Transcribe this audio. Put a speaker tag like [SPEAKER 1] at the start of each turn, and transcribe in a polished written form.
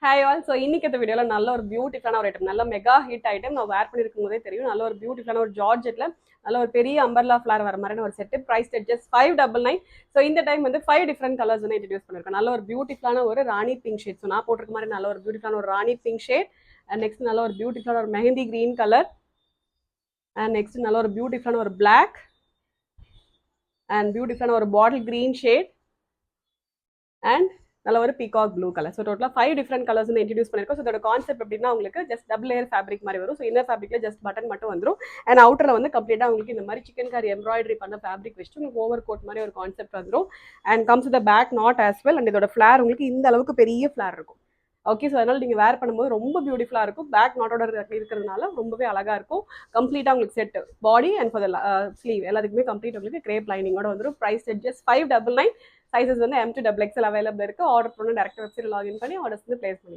[SPEAKER 1] Hi all. So இன்னைக்கு இந்த வீடியோவில் நல்ல ஒரு பியூட்டிஃபுல்லான ஒரு ஐட்டம், நல்ல மெகா ஹிட் ஐட்டம். நான் வேர் பண்ணியிருக்கும் போதே தெரியும். நல்ல ஒரு பியூட்டிஃபுல்லான ஒரு ஜார்ஜெட்டில் நல்ல ஒரு பெரிய அம்பர்லா ஃப்ளார் வர மாதிரியான ஒரு செட்டு. Price just 599. ஸோ இந்த டைம் வந்து 5 டிஃப்ரெண்ட் கலர்ஸ் வந்து இன்ட்ரடியூஸ் பண்ணியிருக்கேன். நல்ல ஒரு பியூட்டிஃபுல்லான ஒரு ராணி பிங்க் ஷேட். ஸோ நான் போட்டிருக்க மாதிரி நல்ல ஒரு பியூட்டிஃபுல்லான ஒரு ராணி பிங்க் ஷேட். அண்ட் நெக்ஸ்ட் நல்ல ஒரு பியூட்டிஃபுல்லான ஒரு mehndi green colour. And next நல்ல ஒரு பியூட்டிஃபுல்லான ஒரு பிளாக் அண்ட் பியூட்டிஃபுல்லான ஒரு பாட்டில் கிரீன் ஷேட் அண்ட் நல்ல ஒரு பீகாக் ப்ளூ கலர். ஸோ டோட்டலாக 5 டிஃப்ரெண்ட் கலர்ஸ் வந்து இன்ட்ரடியூஸ் பண்ணியிருக்கோம். ஸோ இதோட கான்செப்ட் எப்படின்னா உங்களுக்கு ஜஸ்ட் டபுள் லேயர் ஃபேப்ரிக் மாதிரி வரும். ஸோ இன்னர் ஃபேப்ரிக்ல ஜஸ்ட் பட்டன் மட்டும் வந்துடும். அண்ட் அவுட்டரில் வந்து கம்ப்ளீட்டாக உங்களுக்கு இந்த மாதிரி சிக்கன் கறி எம்ப்ராய்டரி பண்ண ஃபேப்ரிக் வச்சுட்டு உங்களுக்கு ஓவர் கோட் மாதிரி ஒரு கான்செப்ட் வந்துடும். And comes the back knot as well. And இதோட ஃப்ளார் உங்களுக்கு இந்த அளவுக்கு பெரிய ஃப்ளார் இருக்கும். ஓகே, ஸோ அதனால் நீங்கள் வேர் பண்ணும்போது ரொம்ப பியூட்டிஃபுல்லாக இருக்கும். பேக் நாட்டோட இருக்கிறதுனால ரொம்பவே அழகாக இருக்கும். கம்ப்ளீட்டாக உங்களுக்கு set body and for the sleeve எல்லாத்துக்குமே கம்ப்ளீட் உங்களுக்கு கிரேப் லைனிங்கோட வந்துடும். Price just 599. சைஸஸ் வந்து M to XXL அவைலபிள் இருக்குது. ஆர்டர் பண்ணி டேரக்டாக வெப்சைட் லாகின் பண்ணி ஆர்டர்ஸ் வந்து பிளேஸ் பண்ணி